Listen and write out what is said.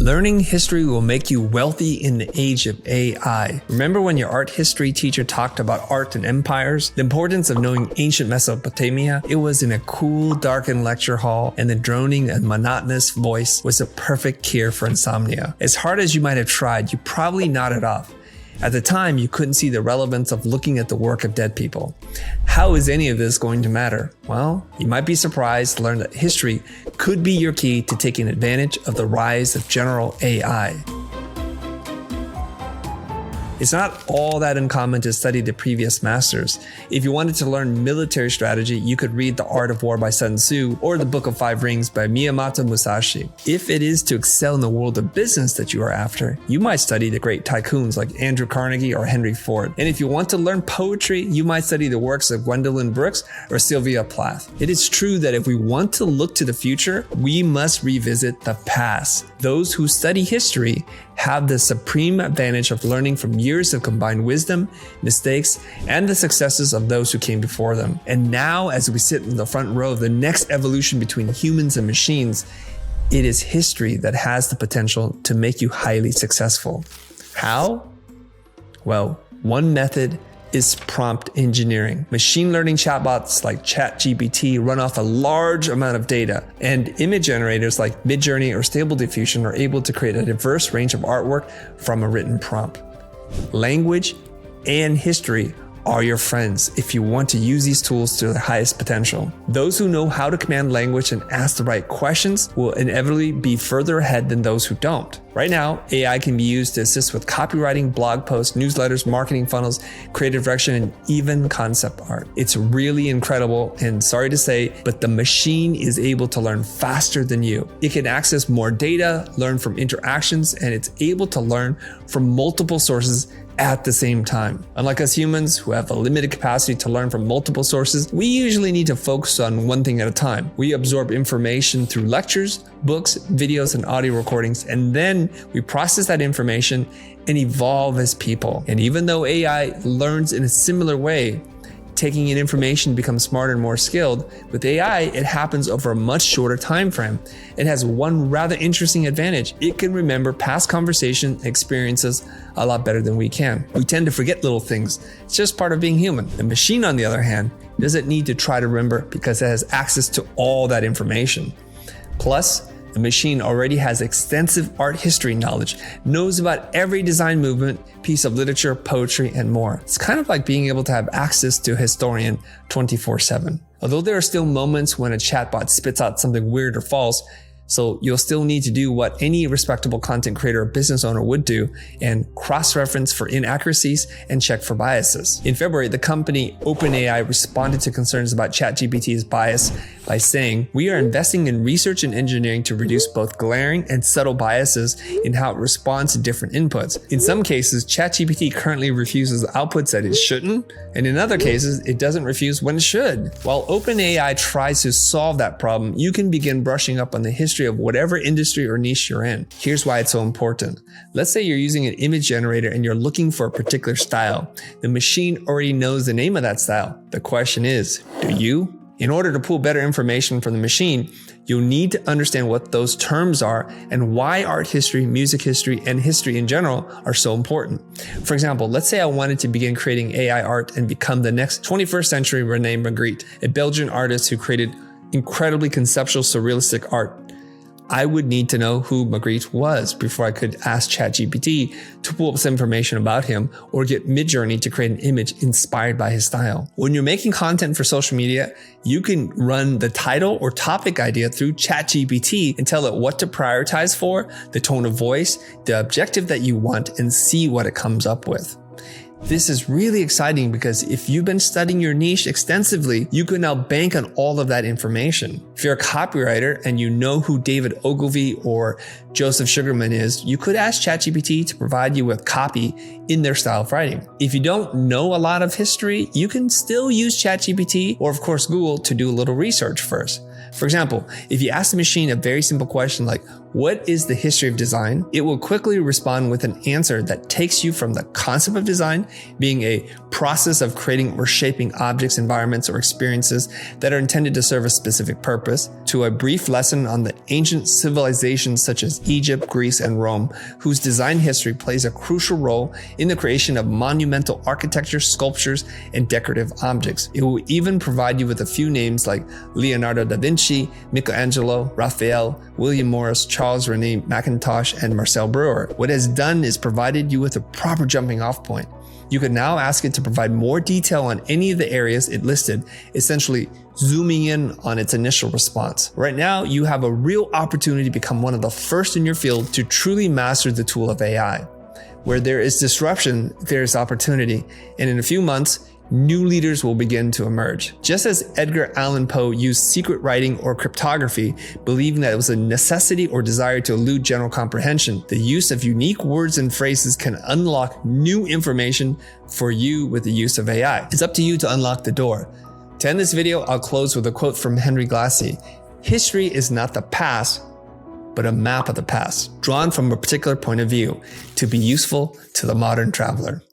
Learning history will make you wealthy in the age of AI. Remember when your art history teacher talked about art and empires? The importance of knowing ancient Mesopotamia? It was in a cool, darkened lecture hall, and the droning and monotonous voice was a perfect cure for insomnia. As hard as you might have tried, you probably nodded off. At the time, you couldn't see the relevance of looking at the work of dead people. How is any of this going to matter? Well, you might be surprised to learn that history could be your key to taking advantage of the rise of general AI. It's not all that uncommon to study the previous masters. If you wanted to learn military strategy, you could read The Art of War by Sun Tzu or The Book of Five Rings by Miyamoto Musashi. If it is to excel in the world of business that you are after, you might study the great tycoons like Andrew Carnegie or Henry Ford. And if you want to learn poetry, you might study the works of Gwendolyn Brooks or Sylvia Plath. It is true that if we want to look to the future, we must revisit the past. Those who study history have the supreme advantage of learning from years of combined wisdom, mistakes, and the successes of those who came before them. And now, as we sit in the front row of the next evolution between humans and machines, it is history that has the potential to make you highly successful. How? Well, one method is prompt engineering. Machine learning chatbots like ChatGPT run off a large amount of data, and image generators like Midjourney or Stable Diffusion are able to create a diverse range of artwork from a written prompt. Language and history are your friends if you want to use these tools to their highest potential. Those who know how to command language and ask the right questions will inevitably be further ahead than those who don't. Right now, AI can be used to assist with copywriting, blog posts, newsletters, marketing funnels, creative direction, and even concept art. It's really incredible, and sorry to say, but the machine is able to learn faster than you. It can access more data, learn from interactions, and it's able to learn from multiple sources at the same time. Unlike us humans who have a limited capacity to learn from multiple sources, we usually need to focus on one thing at a time. We absorb information through lectures, books, videos, and audio recordings, and then we process that information and evolve as people. And even though AI learns in a similar way, taking in information becomes smarter and more skilled. With AI, it happens over a much shorter time frame. It has one rather interesting advantage. It can remember past conversation experiences a lot better than we can. We tend to forget little things. It's just part of being human. The machine, on the other hand, doesn't need to try to remember because it has access to all that information. Plus, the machine already has extensive art history knowledge, knows about every design movement, piece of literature, poetry, and more. It's kind of like being able to have access to a historian 24/7. Although there are still moments when a chatbot spits out something weird or false, so you'll still need to do what any respectable content creator or business owner would do and cross-reference for inaccuracies and check for biases. In February, the company OpenAI responded to concerns about ChatGPT's bias by saying, "We are investing in research and engineering to reduce both glaring and subtle biases in how it responds to different inputs. In some cases, ChatGPT currently refuses outputs that it shouldn't, and in other cases, it doesn't refuse when it should." While OpenAI tries to solve that problem, you can begin brushing up on the history of whatever industry or niche you're in. Here's why it's so important. Let's say you're using an image generator and you're looking for a particular style. The machine already knows the name of that style. The question is, do you? In order to pull better information from the machine, you'll need to understand what those terms are and why art history, music history, and history in general are so important. For example, let's say I wanted to begin creating AI art and become the next 21st century René Magritte, a Belgian artist who created incredibly conceptual surrealistic art. I would need to know who Magritte was before I could ask ChatGPT to pull up some information about him or get Midjourney to create an image inspired by his style. When you're making content for social media, you can run the title or topic idea through ChatGPT and tell it what to prioritize for, the tone of voice, the objective that you want, and see what it comes up with. This is really exciting because if you've been studying your niche extensively, you can now bank on all of that information. If you're a copywriter and you know who David Ogilvy or Joseph Sugarman is, you could ask ChatGPT to provide you with copy in their style of writing. If you don't know a lot of history, you can still use ChatGPT or of course Google to do a little research first. For example, if you ask the machine a very simple question like, what is the history of design? It will quickly respond with an answer that takes you from the concept of design being a process of creating or shaping objects, environments, or experiences that are intended to serve a specific purpose, to a brief lesson on the ancient civilizations such as Egypt, Greece, and Rome, whose design history plays a crucial role in the creation of monumental architecture, sculptures, and decorative objects. It will even provide you with a few names like Leonardo da Vinci, Michelangelo, Raphael, William Morris, Charles Rene Mackintosh, and Marcel Breuer. What it has done is provided you with a proper jumping off point. You can now ask it to provide more detail on any of the areas it listed, essentially zooming in on its initial response. Right now, you have a real opportunity to become one of the first in your field to truly master the tool of AI. Where there is disruption, there is opportunity, and in a few months, new leaders will begin to emerge. Just as Edgar Allan Poe used secret writing or cryptography, believing that it was a necessity or desire to elude general comprehension, the use of unique words and phrases can unlock new information for you with the use of AI. It's up to you to unlock the door. To end this video, I'll close with a quote from Henry Glassey. History is not the past, but a map of the past, drawn from a particular point of view to be useful to the modern traveler.